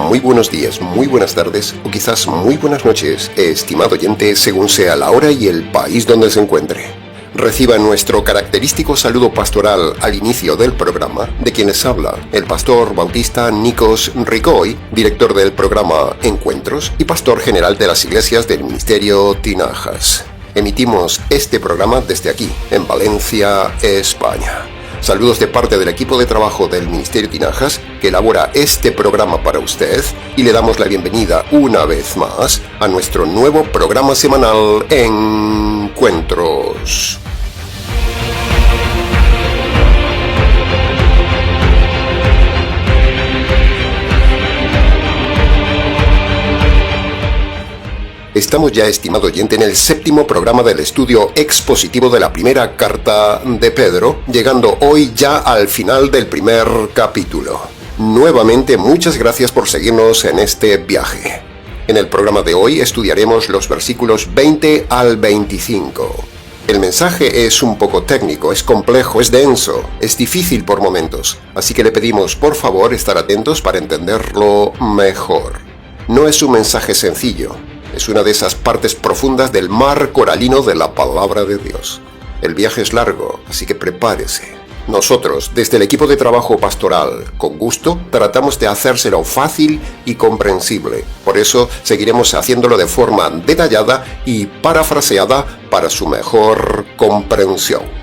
muy buenos días, muy buenas tardes o quizás muy buenas noches, estimado oyente, según sea la hora y el país donde se encuentre. Reciba nuestro característico saludo pastoral al inicio del programa de quien les habla, el pastor bautista Nikos Ricoy, director del programa Encuentros y pastor general de las iglesias del Ministerio Tinajas. Emitimos este programa desde aquí, en Valencia, España. Saludos de parte del equipo de trabajo del Ministerio Tinajas que elabora este programa para usted y le damos la bienvenida una vez más a nuestro nuevo programa semanal Encuentros. Estamos ya, estimado oyente, en el 7º programa del estudio expositivo de la primera carta de Pedro, llegando hoy ya al final del primer capítulo. Nuevamente, muchas gracias por seguirnos en este viaje. En el programa de hoy estudiaremos los versículos 20 al 25. El mensaje es un poco técnico, es complejo, es denso, es difícil por momentos, así que le pedimos por favor estar atentos para entenderlo mejor. No es un mensaje sencillo. Es una de esas partes profundas del mar coralino de la palabra de Dios. El viaje es largo, así que prepárese. Nosotros, desde el equipo de trabajo pastoral, con gusto, tratamos de hacérselo fácil y comprensible. Por eso, seguiremos haciéndolo de forma detallada y parafraseada para su mejor comprensión.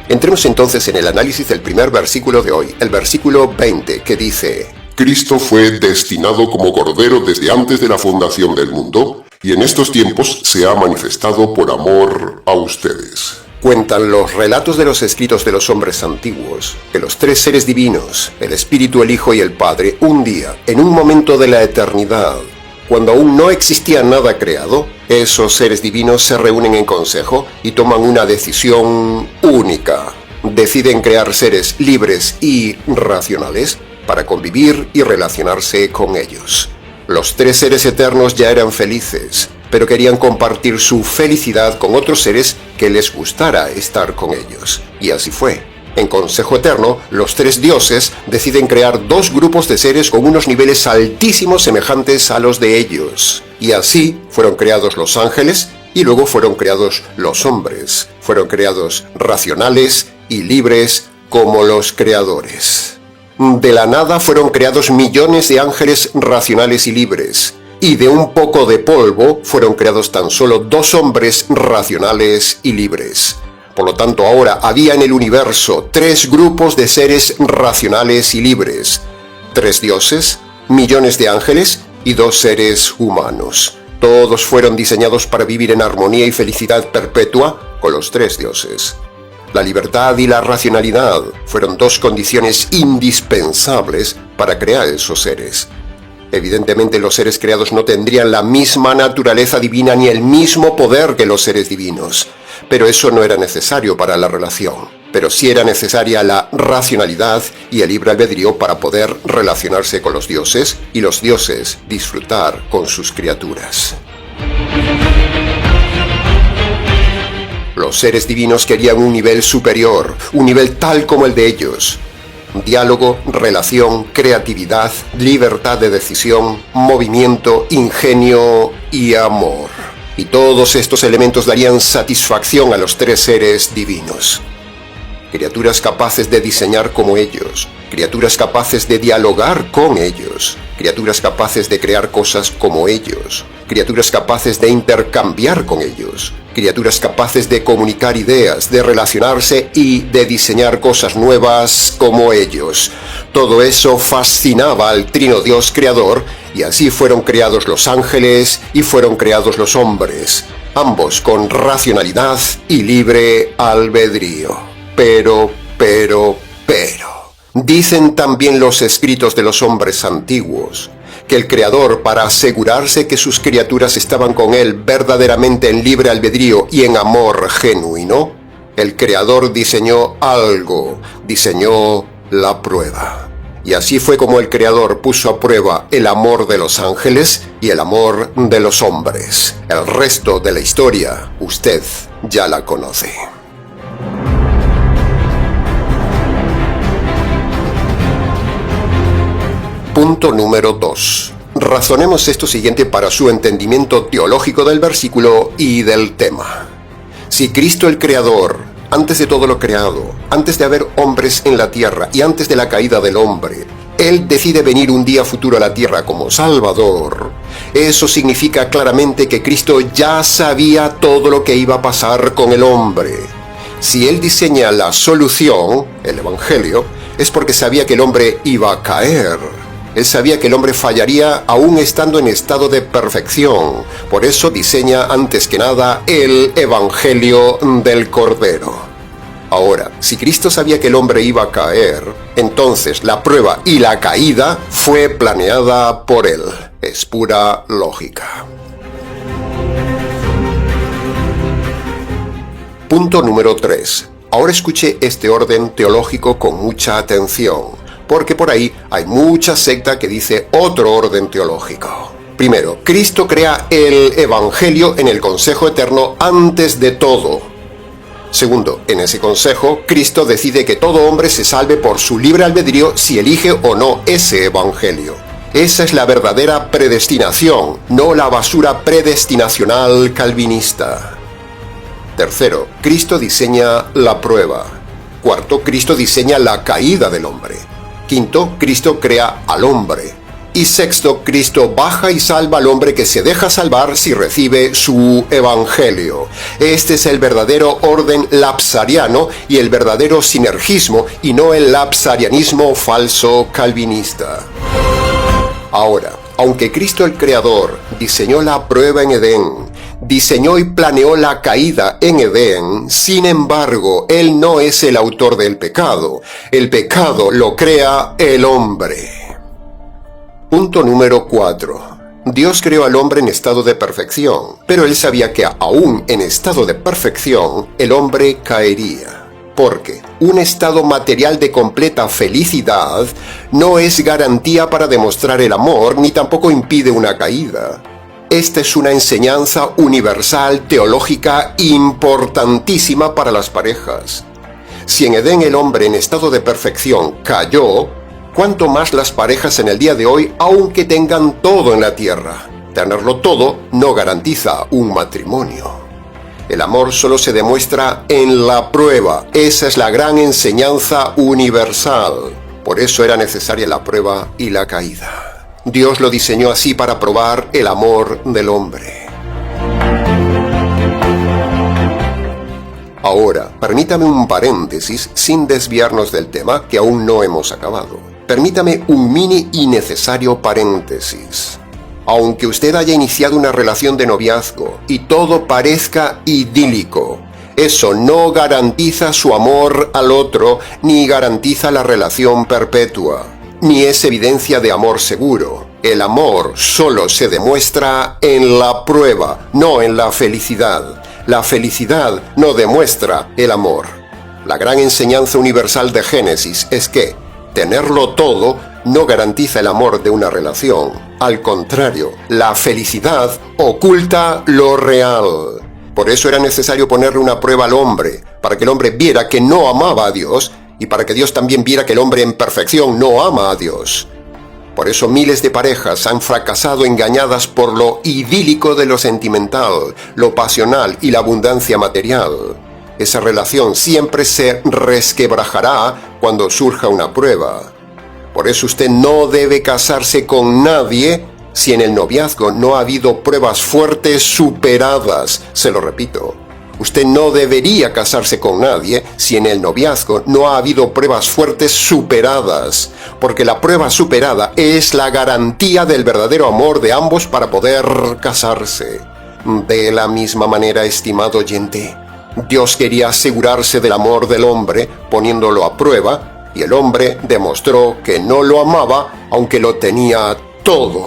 Entremos entonces en el análisis del primer versículo de hoy, el versículo 20, que dice: Cristo fue destinado como Cordero desde antes de la fundación del mundo, y en estos tiempos se ha manifestado por amor a ustedes. Cuentan los relatos de los escritos de los hombres antiguos, que los tres seres divinos, el Espíritu, el Hijo y el Padre, un día, en un momento de la eternidad, cuando aún no existía nada creado, esos seres divinos se reúnen en consejo y toman una decisión única. Deciden crear seres libres y racionales para convivir y relacionarse con ellos. Los tres seres eternos ya eran felices, pero querían compartir su felicidad con otros seres que les gustara estar con ellos. Y así fue. En consejo eterno, los tres dioses deciden crear dos grupos de seres con unos niveles altísimos semejantes a los de ellos. Y así fueron creados los ángeles y luego fueron creados los hombres. Fueron creados racionales y libres como los creadores. De la nada fueron creados millones de ángeles racionales y libres. Y de un poco de polvo fueron creados tan solo dos hombres racionales y libres. Por lo tanto, ahora había en el universo tres grupos de seres racionales y libres. Tres dioses, millones de ángeles y dos seres humanos. Todos fueron diseñados para vivir en armonía y felicidad perpetua con los tres dioses. La libertad y la racionalidad fueron dos condiciones indispensables para crear esos seres. Evidentemente, los seres creados no tendrían la misma naturaleza divina ni el mismo poder que los seres divinos. Pero eso no era necesario para la relación. Pero sí era necesaria la racionalidad y el libre albedrío para poder relacionarse con los dioses y los dioses disfrutar con sus criaturas. Los seres divinos querían un nivel superior, un nivel tal como el de ellos. Diálogo, relación, creatividad, libertad de decisión, movimiento, ingenio y amor. Y todos estos elementos darían satisfacción a los tres seres divinos. Criaturas capaces de diseñar como ellos, criaturas capaces de dialogar con ellos, criaturas capaces de crear cosas como ellos, criaturas capaces de intercambiar con ellos, criaturas capaces de comunicar ideas, de relacionarse y de diseñar cosas nuevas como ellos. Todo eso fascinaba al Trino Dios Creador, y así fueron creados los ángeles y fueron creados los hombres, ambos con racionalidad y libre albedrío. Pero, dicen también los escritos de los hombres antiguos, que el Creador, para asegurarse que sus criaturas estaban con Él verdaderamente en libre albedrío y en amor genuino, el Creador diseñó algo, diseñó la prueba. Y así fue como el Creador puso a prueba el amor de los ángeles y el amor de los hombres. El resto de la historia, usted ya la conoce. Punto número 2. Razonemos esto siguiente para su entendimiento teológico del versículo y del tema. Si Cristo el Creador, antes de todo lo creado, antes de haber hombres en la tierra y antes de la caída del hombre, Él decide venir un día futuro a la tierra como Salvador, eso significa claramente que Cristo ya sabía todo lo que iba a pasar con el hombre. Si Él diseña la solución, el Evangelio, es porque sabía que el hombre iba a caer. Él sabía que el hombre fallaría aún estando en estado de perfección. Por eso diseña antes que nada el Evangelio del Cordero. Ahora, si Cristo sabía que el hombre iba a caer, entonces la prueba y la caída fue planeada por Él. Es pura lógica. Punto número 3. Ahora escuche este orden teológico con mucha atención, porque por ahí hay mucha secta que dice otro orden teológico. Primero, Cristo crea el Evangelio en el consejo eterno antes de todo. Segundo, en ese consejo, Cristo decide que todo hombre se salve por su libre albedrío si elige o no ese Evangelio. Esa es la verdadera predestinación, no la basura predestinacional calvinista. Tercero, Cristo diseña la prueba. Cuarto, Cristo diseña la caída del hombre. Quinto, Cristo crea al hombre. Y sexto, Cristo baja y salva al hombre que se deja salvar si recibe su evangelio. Este es el verdadero orden lapsariano y el verdadero sinergismo, y no el lapsarianismo falso calvinista. Ahora, aunque Cristo el Creador diseñó la prueba en Edén, diseñó y planeó la caída en Edén, sin embargo, Él no es el autor del pecado. El pecado lo crea el hombre. Punto número 4. Dios creó al hombre en estado de perfección, pero Él sabía que aún en estado de perfección, el hombre caería. Porque un estado material de completa felicidad no es garantía para demostrar el amor, ni tampoco impide una caída. Esta es una enseñanza universal teológica importantísima para las parejas. Si en Edén el hombre en estado de perfección cayó, ¿cuánto más las parejas en el día de hoy, aunque tengan todo en la tierra? Tenerlo todo no garantiza un matrimonio. El amor solo se demuestra en la prueba. Esa es la gran enseñanza universal. Por eso era necesaria la prueba y la caída. Dios lo diseñó así para probar el amor del hombre. Ahora, permítame un paréntesis sin desviarnos del tema que aún no hemos acabado. Permítame un mini y necesario paréntesis. Aunque usted haya iniciado una relación de noviazgo y todo parezca idílico, eso no garantiza su amor al otro, ni garantiza la relación perpetua, ni es evidencia de amor seguro. El amor solo se demuestra en la prueba, no en la felicidad. La felicidad no demuestra el amor. La gran enseñanza universal de Génesis es que tenerlo todo no garantiza el amor de una relación. Al contrario, la felicidad oculta lo real. Por eso era necesario ponerle una prueba al hombre, para que el hombre viera que no amaba a Dios, y para que Dios también viera que el hombre en perfección no ama a Dios. Por eso miles de parejas han fracasado engañadas por lo idílico de lo sentimental, lo pasional y la abundancia material. Esa relación siempre se resquebrajará cuando surja una prueba. Por eso usted no debe casarse con nadie si en el noviazgo no ha habido pruebas fuertes superadas. Se lo repito. Usted no debería casarse con nadie si en el noviazgo no ha habido pruebas fuertes superadas, porque la prueba superada es la garantía del verdadero amor de ambos para poder casarse. De la misma manera, estimado oyente, Dios quería asegurarse del amor del hombre poniéndolo a prueba, y el hombre demostró que no lo amaba aunque lo tenía todo.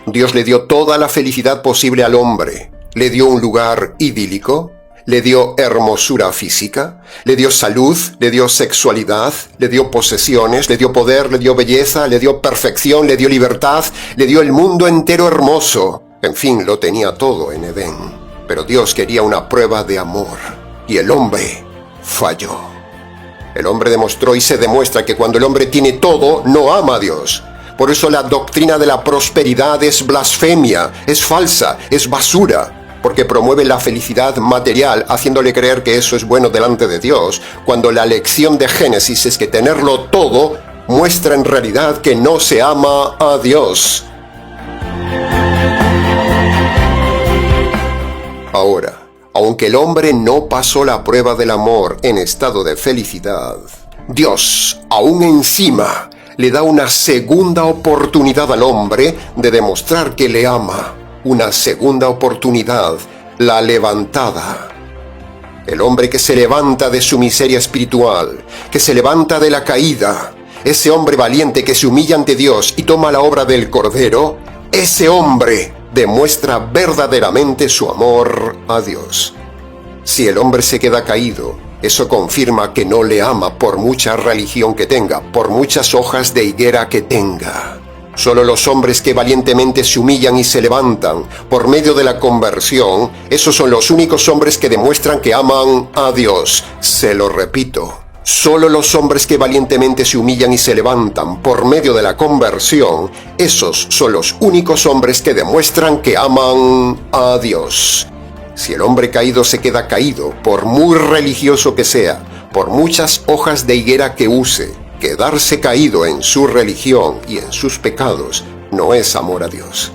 Dios le dio toda la felicidad posible al hombre. Le dio un lugar idílico, le dio hermosura física, le dio salud, le dio sexualidad, le dio posesiones, le dio poder, le dio belleza, le dio perfección, le dio libertad, le dio el mundo entero hermoso. En fin, lo tenía todo en Edén. Pero Dios quería una prueba de amor, y el hombre falló. El hombre demostró y se demuestra que cuando el hombre tiene todo, no ama a Dios. Por eso la doctrina de la prosperidad es blasfemia, es falsa, es basura, porque promueve la felicidad material haciéndole creer que eso es bueno delante de Dios, cuando la lección de Génesis es que tenerlo todo muestra en realidad que no se ama a Dios. Ahora, aunque el hombre no pasó la prueba del amor en estado de felicidad, Dios, aún encima, le da una segunda oportunidad al hombre de demostrar que le ama. Una segunda oportunidad, la levantada. El hombre que se levanta de su miseria espiritual, que se levanta de la caída, ese hombre valiente que se humilla ante Dios y toma la obra del Cordero, ese hombre demuestra verdaderamente su amor a Dios. Si el hombre se queda caído, eso confirma que no le ama por mucha religión que tenga, por muchas hojas de higuera que tenga. Solo los hombres que valientemente se humillan y se levantan por medio de la conversión, esos son los únicos hombres que demuestran que aman a Dios. Se lo repito. Solo los hombres que valientemente se humillan y se levantan por medio de la conversión, esos son los únicos hombres que demuestran que aman a Dios. Si el hombre caído se queda caído, por muy religioso que sea, por muchas hojas de higuera que use, quedarse caído en su religión y en sus pecados no es amor a Dios.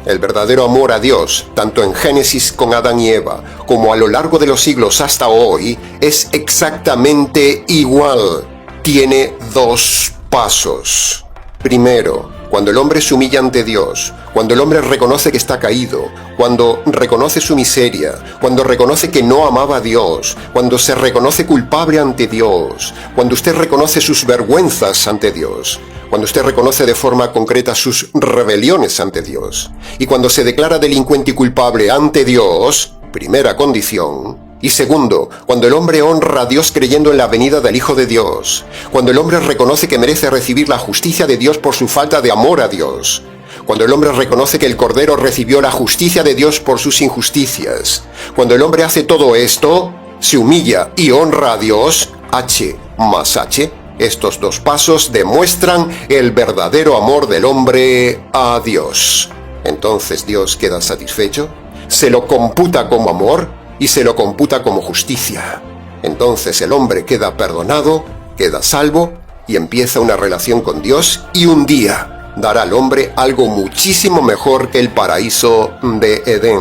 El verdadero amor a Dios, tanto en Génesis con Adán y Eva, como a lo largo de los siglos hasta hoy, es exactamente igual. Tiene dos pasos. Primero, cuando el hombre se humilla ante Dios, cuando el hombre reconoce que está caído, cuando reconoce su miseria, cuando reconoce que no amaba a Dios, cuando se reconoce culpable ante Dios, cuando usted reconoce sus vergüenzas ante Dios, cuando usted reconoce de forma concreta sus rebeliones ante Dios, y cuando se declara delincuente y culpable ante Dios, primera condición. Y segundo, cuando el hombre honra a Dios creyendo en la venida del Hijo de Dios, cuando el hombre reconoce que merece recibir la justicia de Dios por su falta de amor a Dios, cuando el hombre reconoce que el Cordero recibió la justicia de Dios por sus injusticias, cuando el hombre hace todo esto, se humilla y honra a Dios, H más H, estos dos pasos demuestran el verdadero amor del hombre a Dios. Entonces Dios queda satisfecho, se lo computa como amor y se lo computa como justicia. Entonces el hombre queda perdonado, queda salvo y empieza una relación con Dios, y un día dará al hombre algo muchísimo mejor que el paraíso de Edén.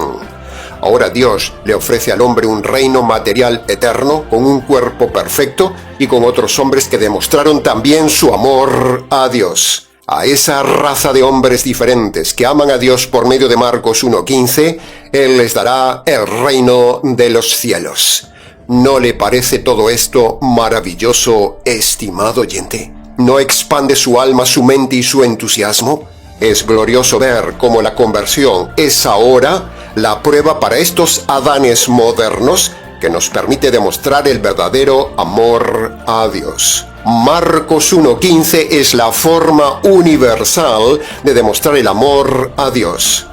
Ahora Dios le ofrece al hombre un reino material eterno con un cuerpo perfecto y con otros hombres que demostraron también su amor a Dios. A esa raza de hombres diferentes que aman a Dios por medio de Marcos 1:15, Él les dará el reino de los cielos. ¿No le parece todo esto maravilloso, estimado oyente? ¿No expande su alma, su mente y su entusiasmo? Es glorioso ver cómo la conversión es ahora la prueba para estos Adanes modernos que nos permite demostrar el verdadero amor a Dios. Marcos 1:15 es la forma universal de demostrar el amor a Dios.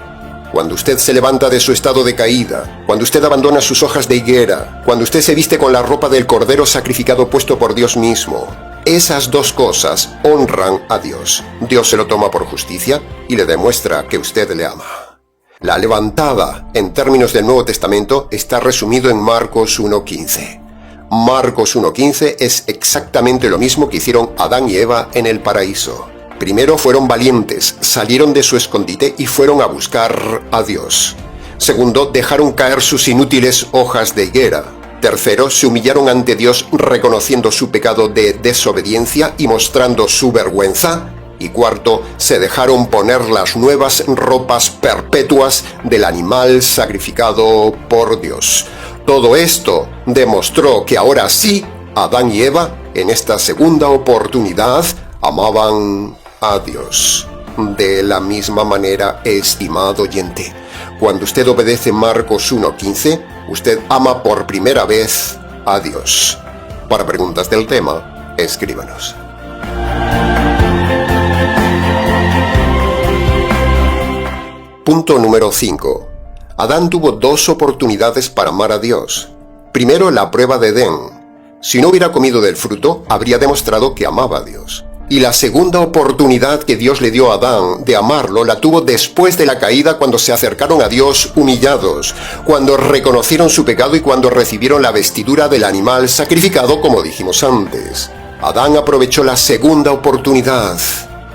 Cuando usted se levanta de su estado de caída, cuando usted abandona sus hojas de higuera, cuando usted se viste con la ropa del Cordero sacrificado puesto por Dios mismo, esas dos cosas honran a Dios. Dios se lo toma por justicia y le demuestra que usted le ama. La levantada, en términos del Nuevo Testamento, está resumido en Marcos 1:15. Marcos 1:15 es exactamente lo mismo que hicieron Adán y Eva en el paraíso. Primero fueron valientes, salieron de su escondite y fueron a buscar a Dios. Segundo, dejaron caer sus inútiles hojas de higuera. Tercero, se humillaron ante Dios reconociendo su pecado de desobediencia y mostrando su vergüenza. Y cuarto, se dejaron poner las nuevas ropas perpetuas del animal sacrificado por Dios. Todo esto demostró que ahora sí, Adán y Eva, en esta segunda oportunidad, amaban a Dios. De la misma manera, estimado oyente, cuando usted obedece Marcos 1:15, usted ama por primera vez a Dios. Para preguntas del tema, escríbanos. Punto número 5. Adán tuvo dos oportunidades para amar a Dios. Primero, la prueba de Edén. Si no hubiera comido del fruto, habría demostrado que amaba a Dios. Y la segunda oportunidad que Dios le dio a Adán de amarlo la tuvo después de la caída, cuando se acercaron a Dios humillados, cuando reconocieron su pecado y cuando recibieron la vestidura del animal sacrificado, como dijimos antes. Adán aprovechó la segunda oportunidad.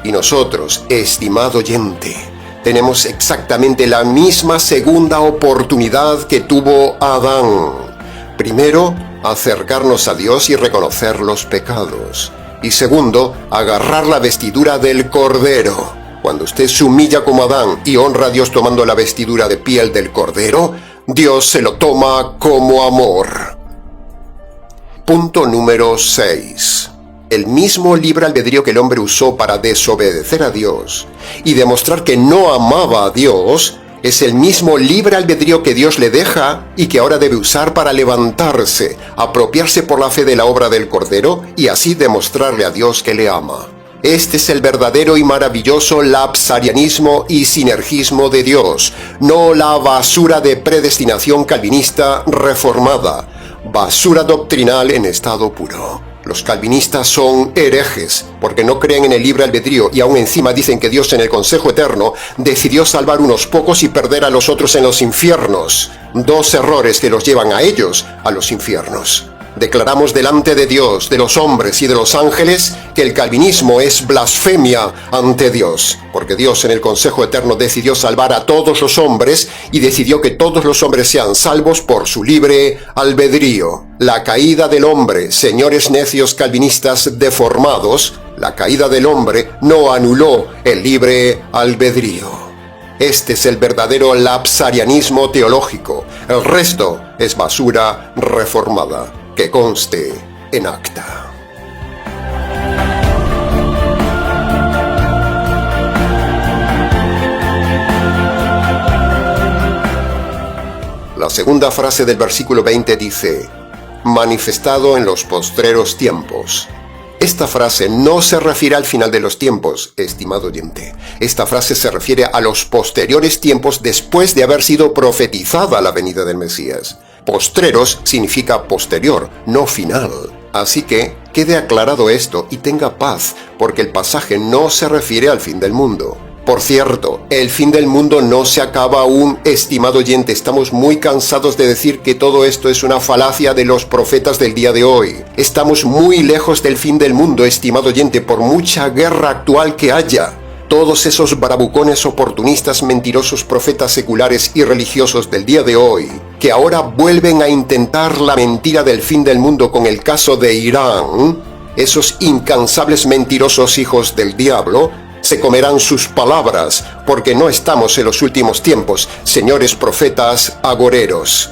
Y nosotros, estimado oyente, tenemos exactamente la misma segunda oportunidad que tuvo Adán. Primero, acercarnos a Dios y reconocer los pecados. Y segundo, agarrar la vestidura del Cordero. Cuando usted se humilla como Adán y honra a Dios tomando la vestidura de piel del Cordero, Dios se lo toma como amor. Punto número 6. El mismo libre albedrío que el hombre usó para desobedecer a Dios y demostrar que no amaba a Dios, es el mismo libre albedrío que Dios le deja y que ahora debe usar para levantarse, apropiarse por la fe de la obra del Cordero y así demostrarle a Dios que le ama. Este es el verdadero y maravilloso lapsarianismo y sinergismo de Dios, no la basura de predestinación calvinista reformada, basura doctrinal en estado puro. Los calvinistas son herejes porque no creen en el libre albedrío y aún encima dicen que Dios en el consejo eterno decidió salvar unos pocos y perder a los otros en los infiernos. Dos errores que los llevan a ellos a los infiernos. Declaramos delante de Dios, de los hombres y de los ángeles que el calvinismo es blasfemia ante Dios, porque Dios en el consejo eterno decidió salvar a todos los hombres y decidió que todos los hombres sean salvos por su libre albedrío. La caída del hombre, señores necios calvinistas deformados, la caída del hombre no anuló el libre albedrío. Este es el verdadero lapsarianismo teológico. El resto es basura reformada. Que conste en acta. La segunda frase del versículo 20 dice, manifestado en los postreros tiempos. Esta frase no se refiere al final de los tiempos, estimado oyente. Esta frase se refiere a los posteriores tiempos después de haber sido profetizada la venida del Mesías. Postreros significa posterior, no final. Así que quede aclarado esto y tenga paz, porque el pasaje no se refiere al fin del mundo. Por cierto, el fin del mundo no se acaba aún, estimado oyente. Estamos muy cansados de decir que todo esto es una falacia de los profetas del día de hoy. Estamos muy lejos del fin del mundo, estimado oyente, por mucha guerra actual que haya. Todos esos bravucones oportunistas, mentirosos profetas seculares y religiosos del día de hoy, que ahora vuelven a intentar la mentira del fin del mundo con el caso de Irán, esos incansables mentirosos hijos del diablo, se comerán sus palabras, porque no estamos en los últimos tiempos, señores profetas agoreros.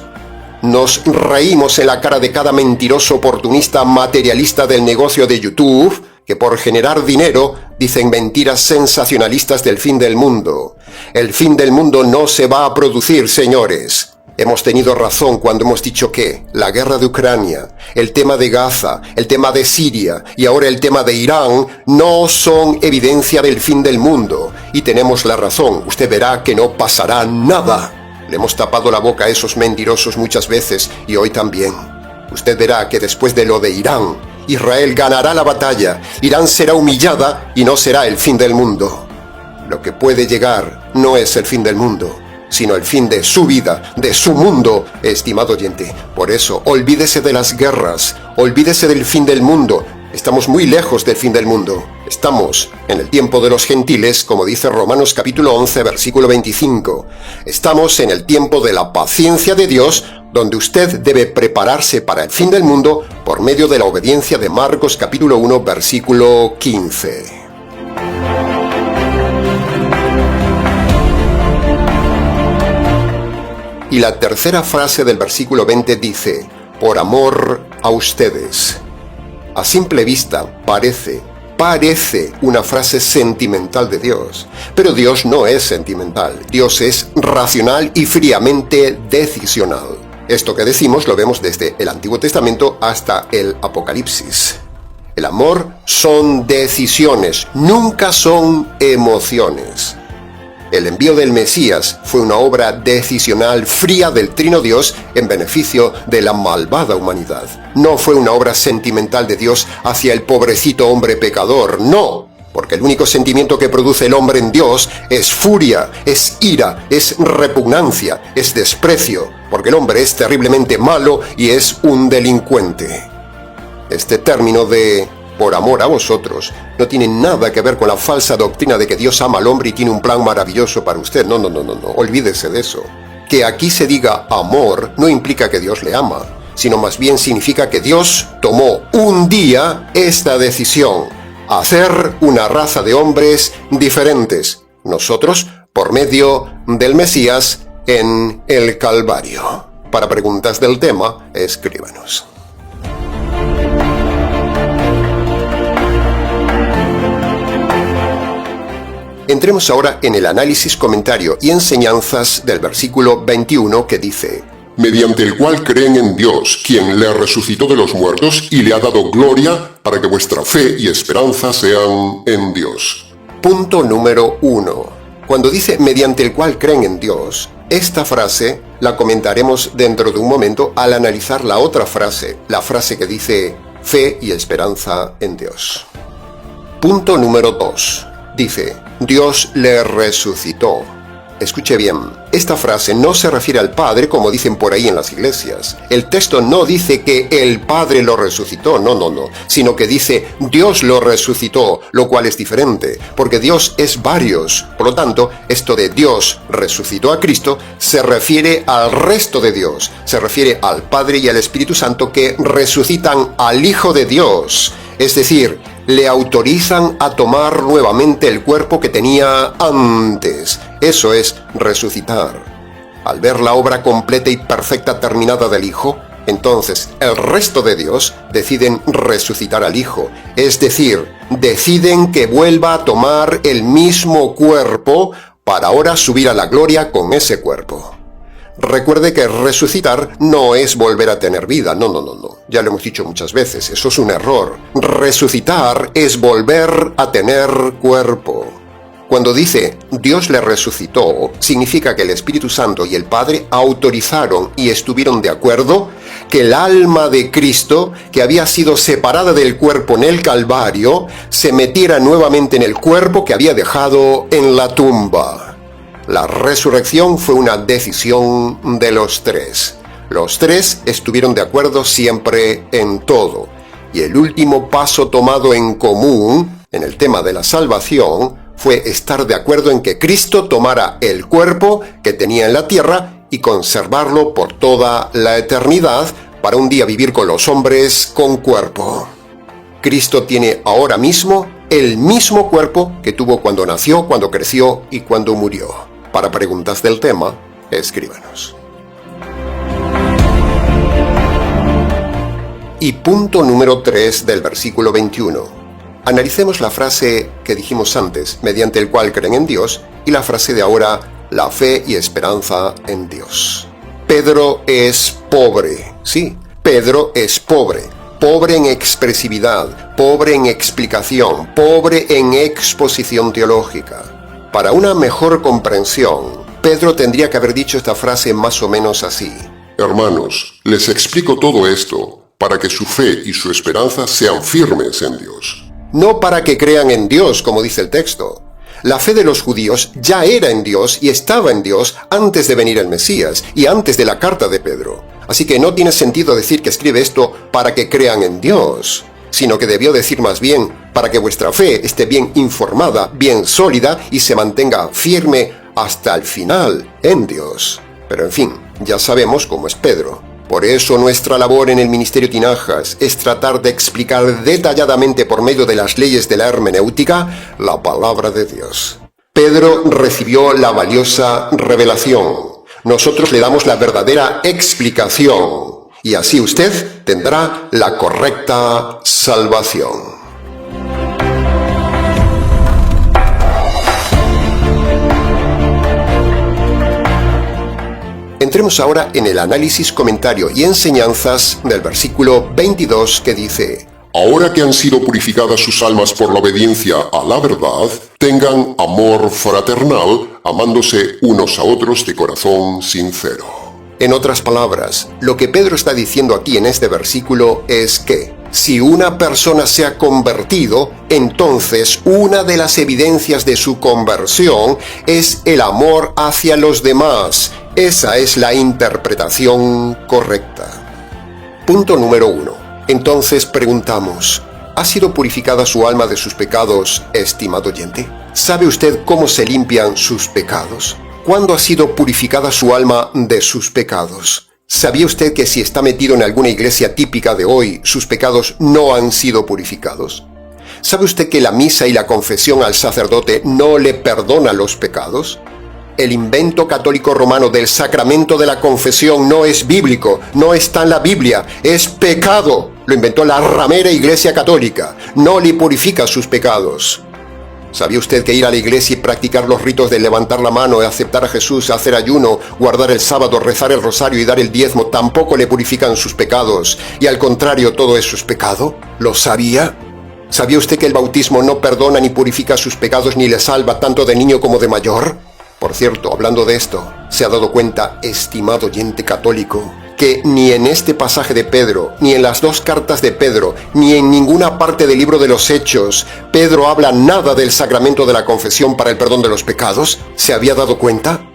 Nos reímos en la cara de cada mentiroso oportunista materialista del negocio de YouTube, que por generar dinero dicen mentiras sensacionalistas del fin del mundo. El fin del mundo no se va a producir, señores. Hemos tenido razón cuando hemos dicho que la guerra de Ucrania, el tema de Gaza, el tema de Siria y ahora el tema de Irán no son evidencia del fin del mundo. Y tenemos la razón, usted verá que no pasará nada. Le hemos tapado la boca a esos mentirosos muchas veces y hoy también. Usted verá que después de lo de Irán, Israel ganará la batalla, Irán será humillada y no será el fin del mundo. Lo que puede llegar no es el fin del mundo, sino el fin de su vida, de su mundo, estimado oyente. Por eso, olvídese de las guerras, olvídese del fin del mundo. Estamos muy lejos del fin del mundo. Estamos en el tiempo de los gentiles, como dice Romanos capítulo 11, versículo 25. Estamos en el tiempo de la paciencia de Dios, donde usted debe prepararse para el fin del mundo por medio de la obediencia de Marcos capítulo 1, versículo 15. Y la tercera frase del versículo 20 dice, por amor a ustedes. A simple vista parece una frase sentimental de Dios, pero Dios no es sentimental, Dios es racional y fríamente decisional. Esto que decimos lo vemos desde el Antiguo Testamento hasta el Apocalipsis. El amor son decisiones, nunca son emociones. El envío del Mesías fue una obra decisional fría del Trino Dios en beneficio de la malvada humanidad. No fue una obra sentimental de Dios hacia el pobrecito hombre pecador, no. Porque el único sentimiento que produce el hombre en Dios es furia, es ira, es repugnancia, es desprecio, porque el hombre es terriblemente malo y es un delincuente. Este término de por amor a vosotros no tiene nada que ver con la falsa doctrina de que Dios ama al hombre y tiene un plan maravilloso para usted. No, olvídese de eso. Que aquí se diga amor no implica que Dios le ama, sino más bien significa que Dios tomó un día esta decisión: hacer una raza de hombres diferentes, nosotros por medio del Mesías en el Calvario. Para preguntas del tema, escríbanos. Entremos ahora en el análisis, comentario y enseñanzas del versículo 21 que dice: mediante el cual creen en Dios, quien le resucitó de los muertos y le ha dado gloria, para que vuestra fe y esperanza sean en Dios. Punto número 1. Cuando dice mediante el cual creen en Dios, esta frase la comentaremos dentro de un momento al analizar la otra frase, la frase que dice fe y esperanza en Dios. Punto número 2. Dice, Dios le resucitó. Escuche bien, esta frase no se refiere al Padre como dicen por ahí en las iglesias. El texto no dice que el Padre lo resucitó, no, sino que dice Dios lo resucitó, lo cual es diferente, porque Dios es varios. Por lo tanto, esto de Dios resucitó a Cristo se refiere al resto de Dios, se refiere al Padre y al Espíritu Santo que resucitan al Hijo de Dios, es decir, le autorizan a tomar nuevamente el cuerpo que tenía antes. Eso es resucitar. Al ver la obra completa y perfecta terminada del Hijo, entonces el resto de Dios deciden resucitar al Hijo. Es decir, deciden que vuelva a tomar el mismo cuerpo para ahora subir a la gloria con ese cuerpo. Recuerde que resucitar no es volver a tener vida, no. Ya lo hemos dicho muchas veces, eso es un error. Resucitar es volver a tener cuerpo. Cuando dice Dios le resucitó, significa que el Espíritu Santo y el Padre autorizaron y estuvieron de acuerdo que el alma de Cristo, que había sido separada del cuerpo en el Calvario, se metiera nuevamente en el cuerpo que había dejado en la tumba. La resurrección fue una decisión de los tres. Los tres estuvieron de acuerdo siempre en todo. Y el último paso tomado en común en el tema de la salvación fue estar de acuerdo en que Cristo tomara el cuerpo que tenía en la tierra y conservarlo por toda la eternidad para un día vivir con los hombres con cuerpo. Cristo tiene ahora mismo el mismo cuerpo que tuvo cuando nació, cuando creció y cuando murió. Para preguntas del tema, escríbanos. Y punto número 3 del versículo 21. Analicemos la frase que dijimos antes, mediante el cual creen en Dios, y la frase de ahora, la fe y esperanza en Dios. Pedro es pobre, sí, Pedro es pobre. Pobre en expresividad, pobre en explicación, pobre en exposición teológica. Para una mejor comprensión, Pedro tendría que haber dicho esta frase más o menos así. Hermanos, les explico todo esto para que su fe y su esperanza sean firmes en Dios. No para que crean en Dios, como dice el texto. La fe de los judíos ya era en Dios y estaba en Dios antes de venir el Mesías y antes de la carta de Pedro. Así que no tiene sentido decir que escribe esto para que crean en Dios, sino que debió decir más bien para que vuestra fe esté bien informada, bien sólida y se mantenga firme hasta el final en Dios. Pero en fin, ya sabemos cómo es Pedro. Por eso nuestra labor en el Ministerio Tinajas es tratar de explicar detalladamente por medio de las leyes de la hermenéutica la palabra de Dios. Pedro recibió la valiosa revelación. Nosotros le damos la verdadera explicación. Y así usted tendrá la correcta salvación. Entremos ahora en el análisis, comentario y enseñanzas del versículo 22 que dice: ahora que han sido purificadas sus almas por la obediencia a la verdad, tengan amor fraternal, amándose unos a otros de corazón sincero. En otras palabras, lo que Pedro está diciendo aquí en este versículo es que si una persona se ha convertido, entonces una de las evidencias de su conversión es el amor hacia los demás. Esa es la interpretación correcta. Punto número 1. Entonces preguntamos, ¿ha sido purificada su alma de sus pecados, estimado oyente? ¿Sabe usted cómo se limpian sus pecados? ¿Cuándo ha sido purificada su alma de sus pecados? ¿Sabía usted que si está metido en alguna iglesia típica de hoy, sus pecados no han sido purificados? ¿Sabe usted que la misa y la confesión al sacerdote no le perdona los pecados? El invento católico romano del sacramento de la confesión no es bíblico, no está en la Biblia, es pecado. Lo inventó la ramera Iglesia Católica, no le purifica sus pecados. ¿Sabía usted que ir a la iglesia y practicar los ritos de levantar la mano, aceptar a Jesús, hacer ayuno, guardar el sábado, rezar el rosario y dar el diezmo tampoco le purifican sus pecados? Y al contrario, todo eso es pecado. ¿Lo sabía? ¿Sabía usted que el bautismo no perdona ni purifica sus pecados ni le salva tanto de niño como de mayor? Por cierto, hablando de esto, ¿se ha dado cuenta, estimado oyente católico, que ni en este pasaje de Pedro, ni en las dos cartas de Pedro, ni en ninguna parte del libro de los Hechos, Pedro habla nada del sacramento de la confesión para el perdón de los pecados? ¿Se había dado cuenta?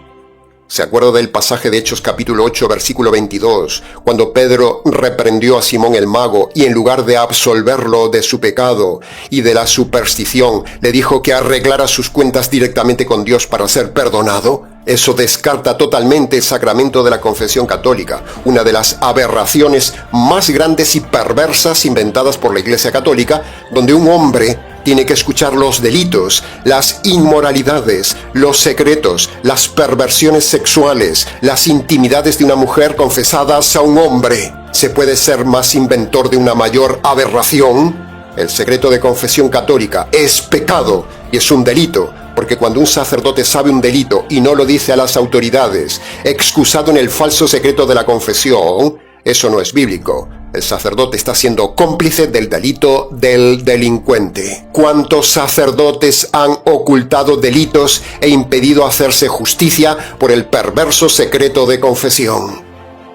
¿Se acuerda del pasaje de Hechos capítulo 8, versículo 22, cuando Pedro reprendió a Simón el mago y en lugar de absolverlo de su pecado y de la superstición, le dijo que arreglara sus cuentas directamente con Dios para ser perdonado? Eso descarta totalmente el sacramento de la confesión católica, una de las aberraciones más grandes y perversas inventadas por la Iglesia Católica, donde un hombre tiene que escuchar los delitos, las inmoralidades, los secretos, las perversiones sexuales, las intimidades de una mujer confesadas a un hombre. ¿Se puede ser más inventor de una mayor aberración? El secreto de confesión católica es pecado y es un delito, porque cuando un sacerdote sabe un delito y no lo dice a las autoridades, excusado en el falso secreto de la confesión, eso no es bíblico. El sacerdote está siendo cómplice del delito del delincuente. ¿Cuántos sacerdotes han ocultado delitos e impedido hacerse justicia por el perverso secreto de confesión?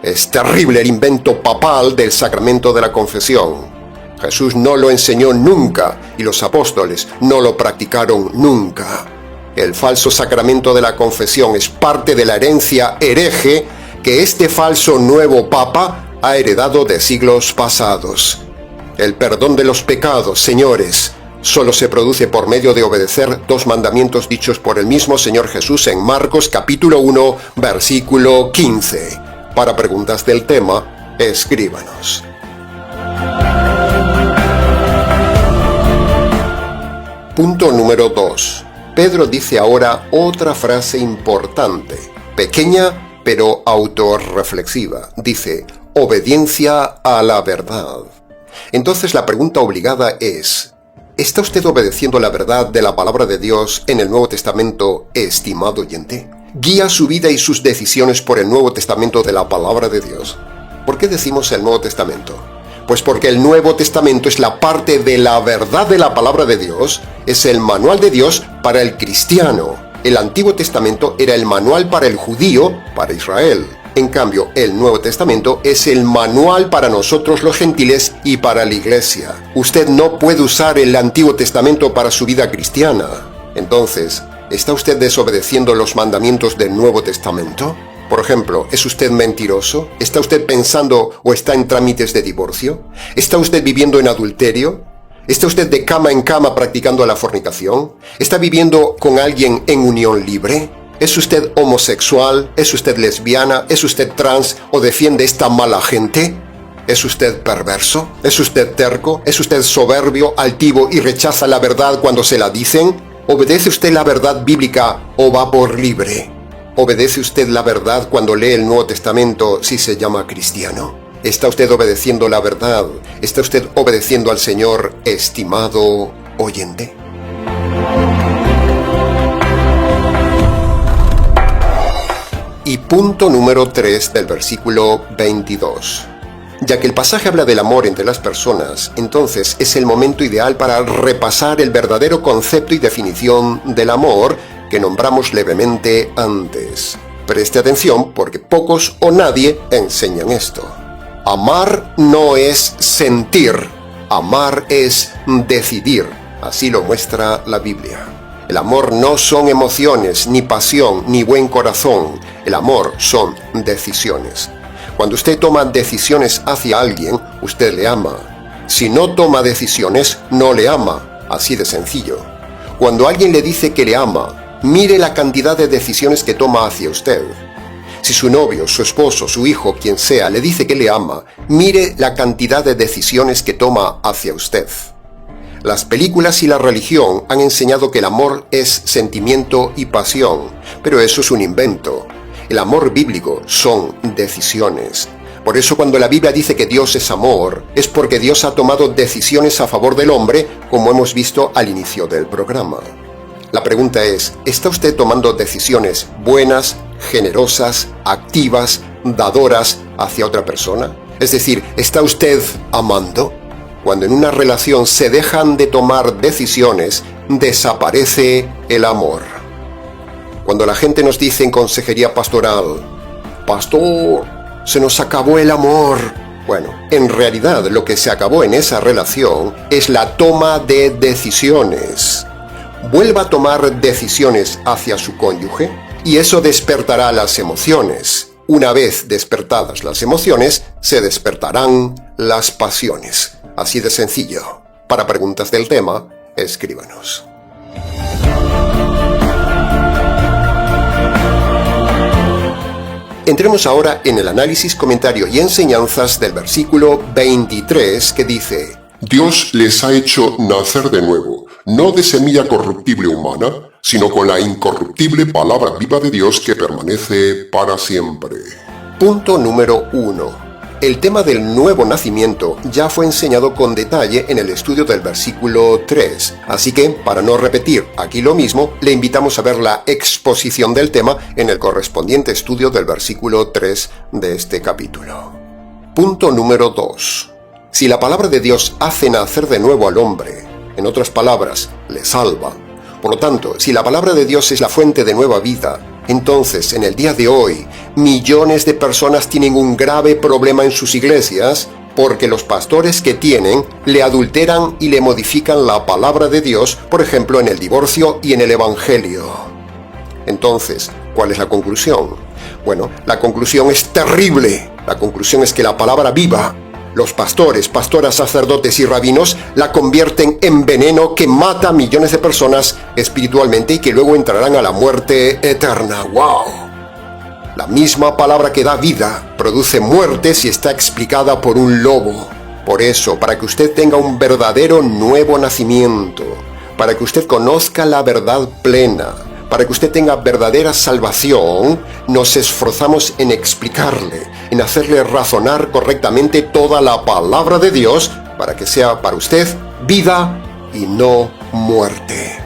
Es terrible el invento papal del sacramento de la confesión. Jesús no lo enseñó nunca y los apóstoles no lo practicaron nunca. El falso sacramento de la confesión es parte de la herencia hereje que este falso nuevo papa ha heredado de siglos pasados. El perdón de los pecados, señores, solo se produce por medio de obedecer dos mandamientos dichos por el mismo Señor Jesús en Marcos capítulo 1, versículo 15. Para preguntas del tema, escríbanos. Punto número 2. Pedro dice ahora otra frase importante, pequeña pero autorreflexiva. Dice, obediencia a la verdad. Entonces la pregunta obligada es, ¿está usted obedeciendo la verdad de la palabra de Dios en el Nuevo Testamento, estimado oyente? ¿Guía su vida y sus decisiones por el Nuevo Testamento de la palabra de Dios? ¿Por qué decimos el Nuevo Testamento? Pues porque el Nuevo Testamento es la parte de la verdad de la palabra de Dios, es el manual de Dios para el cristiano. El Antiguo Testamento era el manual para el judío, para Israel. En cambio, el Nuevo Testamento es el manual para nosotros los gentiles y para la iglesia. Usted no puede usar el Antiguo Testamento para su vida cristiana. Entonces, ¿está usted desobedeciendo los mandamientos del Nuevo Testamento? Por ejemplo, ¿es usted mentiroso? ¿Está usted pensando o está en trámites de divorcio? ¿Está usted viviendo en adulterio? ¿Está usted de cama en cama practicando la fornicación? ¿Está viviendo con alguien en unión libre? ¿Es usted homosexual? ¿Es usted lesbiana? ¿Es usted trans o defiende esta mala gente? ¿Es usted perverso? ¿Es usted terco? ¿Es usted soberbio, altivo y rechaza la verdad cuando se la dicen? ¿Obedece usted la verdad bíblica o va por libre? ¿Obedece usted la verdad cuando lee el Nuevo Testamento si se llama cristiano? ¿Está usted obedeciendo la verdad? ¿Está usted obedeciendo al Señor, estimado oyente? Y punto número 3 del versículo 22. Ya que el pasaje habla del amor entre las personas, entonces es el momento ideal para repasar el verdadero concepto y definición del amor que nombramos levemente antes. Preste atención porque pocos o nadie enseñan esto. Amar no es sentir, amar es decidir. Así lo muestra la Biblia. El amor no son emociones, ni pasión, ni buen corazón. El amor son decisiones. Cuando usted toma decisiones hacia alguien, usted le ama. Si no toma decisiones, no le ama. Así de sencillo. Cuando alguien le dice que le ama, mire la cantidad de decisiones que toma hacia usted. Si su novio, su esposo, su hijo, quien sea, le dice que le ama, mire la cantidad de decisiones que toma hacia usted. Las películas y la religión han enseñado que el amor es sentimiento y pasión, pero eso es un invento. El amor bíblico son decisiones. Por eso cuando la Biblia dice que Dios es amor, es porque Dios ha tomado decisiones a favor del hombre, como hemos visto al inicio del programa. La pregunta es, ¿está usted tomando decisiones buenas, generosas, activas, dadoras hacia otra persona? Es decir, ¿está usted amando? Cuando en una relación se dejan de tomar decisiones, desaparece el amor. Cuando la gente nos dice en consejería pastoral, «Pastor, se nos acabó el amor». Bueno, en realidad lo que se acabó en esa relación es la toma de decisiones. Vuelva a tomar decisiones hacia su cónyuge y eso despertará las emociones. Una vez despertadas las emociones, se despertarán las pasiones. Así de sencillo. Para preguntas del tema, escríbanos. Entremos ahora en el análisis, comentario y enseñanzas del versículo 23 que dice: Dios les ha hecho nacer de nuevo, no de semilla corruptible humana, sino con la incorruptible palabra viva de Dios que permanece para siempre. Punto número 1. El tema del nuevo nacimiento ya fue enseñado con detalle en el estudio del versículo 3, así que, para no repetir aquí lo mismo, le invitamos a ver la exposición del tema en el correspondiente estudio del versículo 3 de este capítulo. Punto número 2. Si la palabra de Dios hace nacer de nuevo al hombre, en otras palabras, le salva. Por lo tanto, si la palabra de Dios es la fuente de nueva vida, entonces, en el día de hoy, millones de personas tienen un grave problema en sus iglesias porque los pastores que tienen le adulteran y le modifican la palabra de Dios, por ejemplo, en el divorcio y en el evangelio. Entonces, ¿cuál es la conclusión? Bueno, la conclusión es terrible. La conclusión es que la palabra viva, los pastores, pastoras, sacerdotes y rabinos la convierten en veneno que mata a millones de personas espiritualmente y que luego entrarán a la muerte eterna. ¡Wow! La misma palabra que da vida produce muerte si está explicada por un lobo. Por eso, para que usted tenga un verdadero nuevo nacimiento, para que usted conozca la verdad plena, para que usted tenga verdadera salvación, nos esforzamos en explicarle, en hacerle razonar correctamente toda la palabra de Dios para que sea para usted vida y no muerte.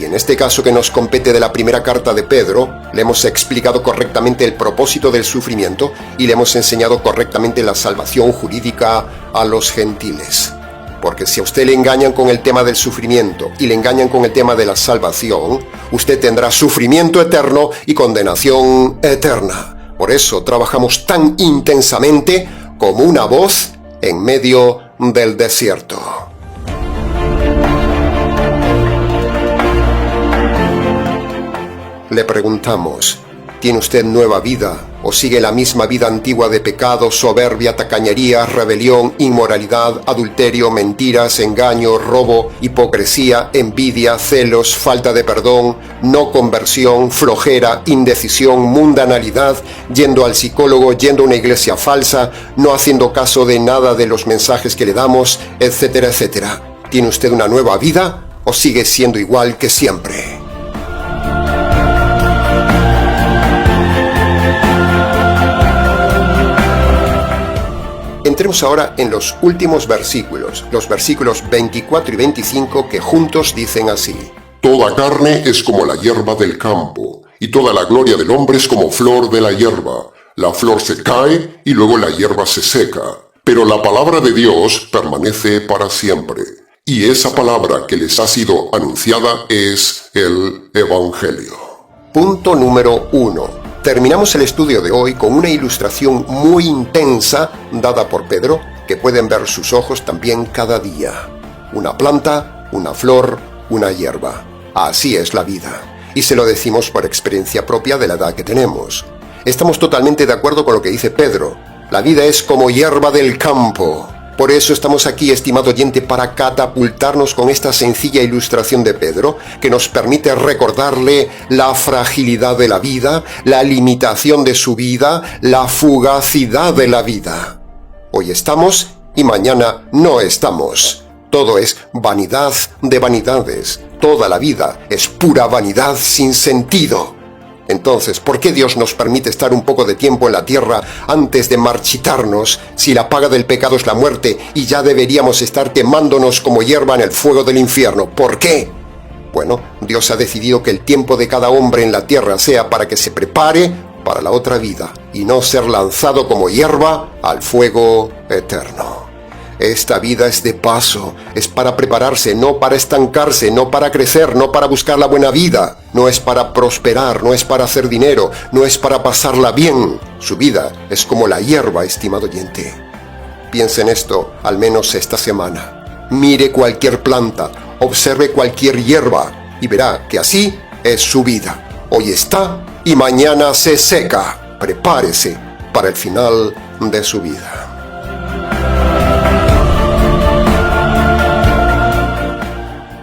Y en este caso que nos compete de la primera carta de Pedro, le hemos explicado correctamente el propósito del sufrimiento y le hemos enseñado correctamente la salvación jurídica a los gentiles. Porque si a usted le engañan con el tema del sufrimiento y le engañan con el tema de la salvación, usted tendrá sufrimiento eterno y condenación eterna. Por eso trabajamos tan intensamente como una voz en medio del desierto. Le preguntamos, ¿tiene usted nueva vida o sigue la misma vida antigua de pecado, soberbia, tacañería, rebelión, inmoralidad, adulterio, mentiras, engaño, robo, hipocresía, envidia, celos, falta de perdón, no conversión, flojera, indecisión, mundanalidad, yendo al psicólogo, yendo a una iglesia falsa, no haciendo caso de nada de los mensajes que le damos, etcétera, etcétera? ¿Tiene usted una nueva vida o sigue siendo igual que siempre? Entremos ahora en los últimos versículos, los versículos 24 y 25 que juntos dicen así: Toda carne es como la hierba del campo, y toda la gloria del hombre es como flor de la hierba. La flor se cae y luego la hierba se seca, pero la palabra de Dios permanece para siempre. Y esa palabra que les ha sido anunciada es el Evangelio. Punto número 1. Terminamos el estudio de hoy con una ilustración muy intensa dada por Pedro, que pueden ver sus ojos también cada día. Una planta, una flor, una hierba. Así es la vida. Y se lo decimos por experiencia propia de la edad que tenemos. Estamos totalmente de acuerdo con lo que dice Pedro. La vida es como hierba del campo. Por eso estamos aquí, estimado oyente, para catapultarnos con esta sencilla ilustración de Pedro, que nos permite recordarle la fragilidad de la vida, la limitación de su vida, la fugacidad de la vida. Hoy estamos y mañana no estamos. Todo es vanidad de vanidades. Toda la vida es pura vanidad sin sentido. Entonces, ¿por qué Dios nos permite estar un poco de tiempo en la tierra antes de marchitarnos, si la paga del pecado es la muerte y ya deberíamos estar quemándonos como hierba en el fuego del infierno? ¿Por qué? Bueno, Dios ha decidido que el tiempo de cada hombre en la tierra sea para que se prepare para la otra vida y no ser lanzado como hierba al fuego eterno. Esta vida es de paso, es para prepararse, no para estancarse, no para crecer, no para buscar la buena vida, no es para prosperar, no es para hacer dinero, no es para pasarla bien. Su vida es como la hierba, estimado oyente. Piense en esto, al menos esta semana. Mire cualquier planta, observe cualquier hierba y verá que así es su vida. Hoy está y mañana se seca. Prepárese para el final de su vida.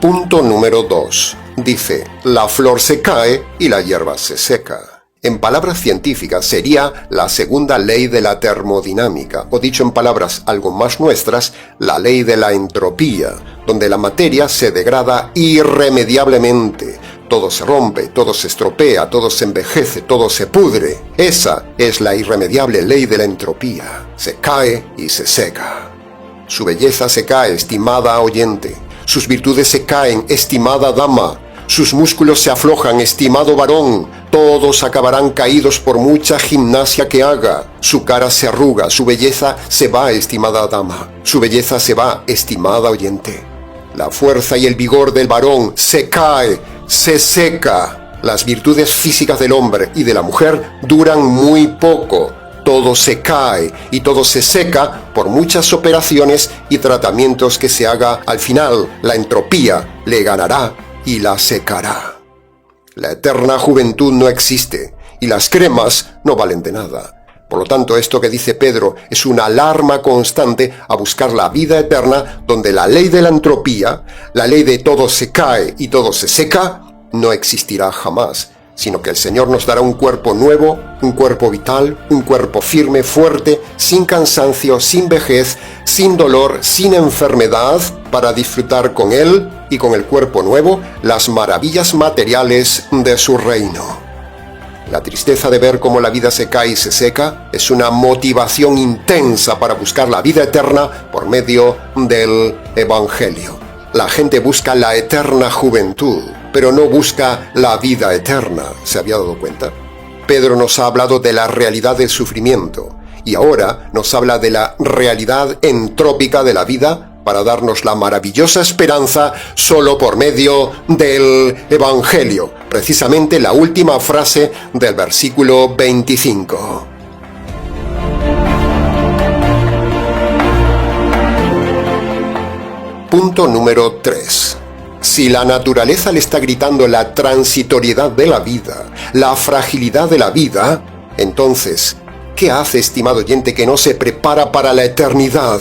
Punto número 2. Dice, la flor se cae y la hierba se seca. En palabras científicas sería la segunda ley de la termodinámica, o dicho en palabras algo más nuestras, la ley de la entropía, donde la materia se degrada irremediablemente. Todo se rompe, todo se estropea, todo se envejece, todo se pudre. Esa es la irremediable ley de la entropía. Se cae y se seca. Su belleza se cae, estimada oyente. Sus virtudes se caen, estimada dama. Sus músculos se aflojan, estimado varón. Todos acabarán caídos por mucha gimnasia que haga. Su cara se arruga, su belleza se va, estimada dama. Su belleza se va, estimada oyente. La fuerza y el vigor del varón se cae, se seca. Las virtudes físicas del hombre y de la mujer duran muy poco. Todo se cae y todo se seca por muchas operaciones y tratamientos que se haga. Al final, la entropía le ganará y la secará. La eterna juventud no existe y las cremas no valen de nada. Por lo tanto, esto que dice Pedro es una alarma constante a buscar la vida eterna, donde la ley de la entropía, la ley de todo se cae y todo se seca, no existirá jamás, sino que el Señor nos dará un cuerpo nuevo, un cuerpo vital, un cuerpo firme, fuerte, sin cansancio, sin vejez, sin dolor, sin enfermedad, para disfrutar con Él y con el cuerpo nuevo las maravillas materiales de su reino. La tristeza de ver cómo la vida se cae y se seca es una motivación intensa para buscar la vida eterna por medio del Evangelio. La gente busca la eterna juventud, pero no busca la vida eterna. ¿Se había dado cuenta? Pedro nos ha hablado de la realidad del sufrimiento y ahora nos habla de la realidad entrópica de la vida para darnos la maravillosa esperanza solo por medio del Evangelio. Precisamente la última frase del versículo 25. Punto número 3. Si la naturaleza le está gritando la transitoriedad de la vida, la fragilidad de la vida, entonces, ¿qué hace, estimado oyente, que no se prepara para la eternidad?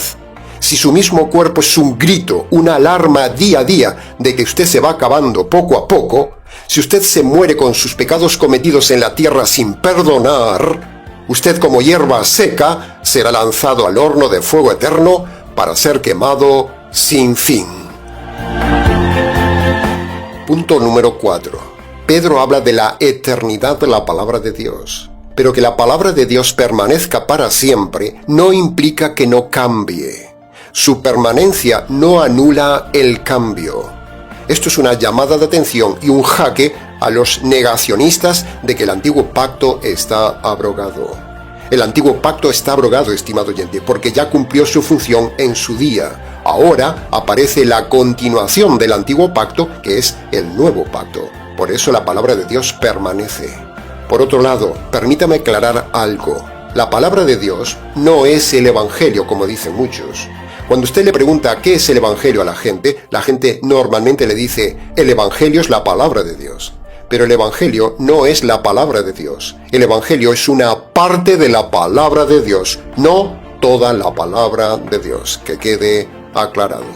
Si su mismo cuerpo es un grito, una alarma día a día de que usted se va acabando poco a poco, si usted se muere con sus pecados cometidos en la tierra sin perdonar, usted como hierba seca será lanzado al horno de fuego eterno para ser quemado sin fin. Punto número 4. Pedro habla de la eternidad de la palabra de Dios. Pero que la palabra de Dios permanezca para siempre no implica que no cambie. Su permanencia no anula el cambio. Esto es una llamada de atención y un jaque a los negacionistas de que el antiguo pacto está abrogado. El antiguo pacto está abrogado, estimado oyente, porque ya cumplió su función en su día. Ahora aparece la continuación del antiguo pacto, que es el nuevo pacto. Por eso la palabra de Dios permanece. Por otro lado, permítame aclarar algo. La palabra de Dios no es el Evangelio, como dicen muchos. Cuando usted le pregunta qué es el Evangelio a la gente normalmente le dice, el Evangelio es la palabra de Dios. Pero el Evangelio no es la palabra de Dios. El Evangelio es una parte de la palabra de Dios, no toda la palabra de Dios. Que quede aclarado.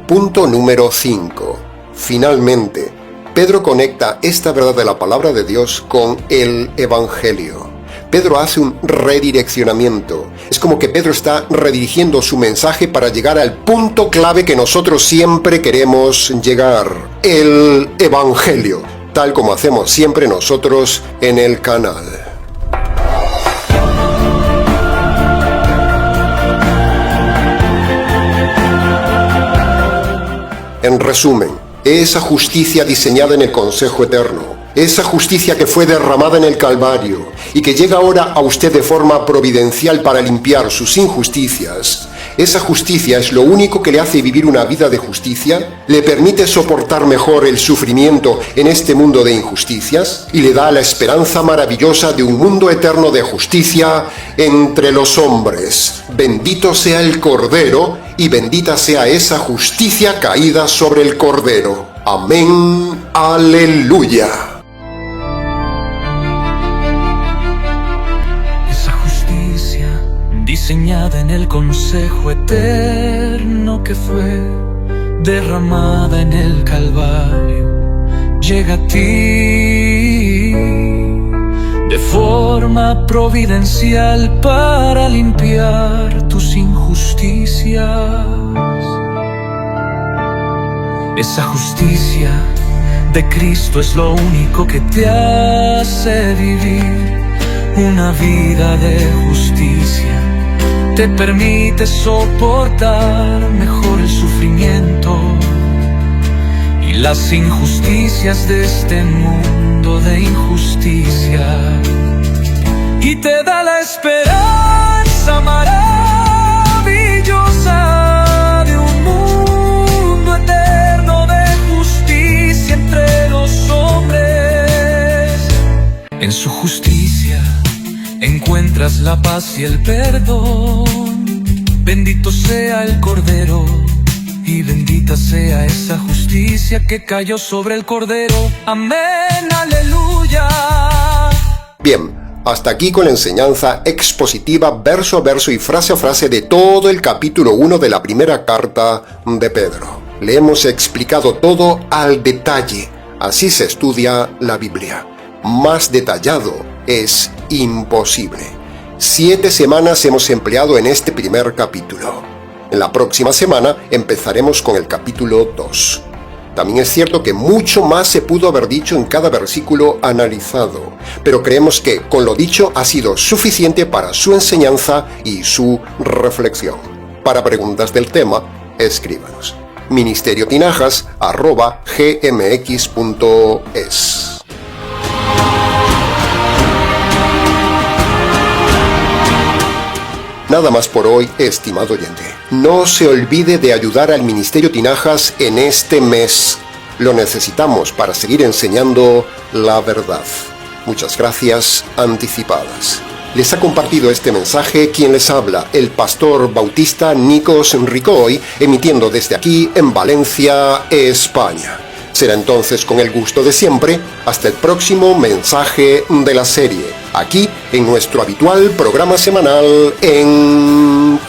Punto número 5. Finalmente, Pedro conecta esta verdad de la palabra de Dios con el Evangelio. Pedro hace un redireccionamiento. Es como que Pedro está redirigiendo su mensaje para llegar al punto clave que nosotros siempre queremos llegar. El Evangelio, tal como hacemos siempre nosotros en el canal. En resumen, esa justicia diseñada en el Consejo Eterno, esa justicia que fue derramada en el Calvario y que llega ahora a usted de forma providencial para limpiar sus injusticias, esa justicia es lo único que le hace vivir una vida de justicia, le permite soportar mejor el sufrimiento en este mundo de injusticias y le da la esperanza maravillosa de un mundo eterno de justicia entre los hombres. Bendito sea el Cordero y bendita sea esa justicia caída sobre el Cordero. Amén. Aleluya. Diseñada en el consejo eterno que fue derramada en el Calvario, llega a ti de forma providencial para limpiar tus injusticias. Esa justicia de Cristo es lo único que te hace vivir una vida de justicia. Te permite soportar mejor el sufrimiento y las injusticias de este mundo de injusticia. Y te da la esperanza maravillosa de un mundo eterno de justicia entre los hombres. En su justicia encuentras la paz y el perdón. Bendito sea el Cordero y bendita sea esa justicia que cayó sobre el Cordero. Amén, aleluya. Bien, hasta aquí con la enseñanza expositiva verso a verso y frase a frase de todo el capítulo 1 de la primera carta de Pedro. Le hemos explicado todo al detalle. Así se estudia la Biblia. Más detallado es imposible. 7 semanas hemos empleado en este primer capítulo. En la próxima semana empezaremos con el capítulo 2. También es cierto que mucho más se pudo haber dicho en cada versículo analizado, pero creemos que con lo dicho ha sido suficiente para su enseñanza y su reflexión. Para preguntas del tema, escríbanos. ministeriotinajas@gmx.es. Nada más por hoy, estimado oyente. No se olvide de ayudar al Ministerio Tinajas en este mes. Lo necesitamos para seguir enseñando la verdad. Muchas gracias anticipadas. Les ha compartido este mensaje quien les habla, el pastor bautista Nikos Ricoy, emitiendo desde aquí en Valencia, España. Será entonces con el gusto de siempre, hasta el próximo mensaje de la serie, aquí en nuestro habitual programa semanal Encuentros.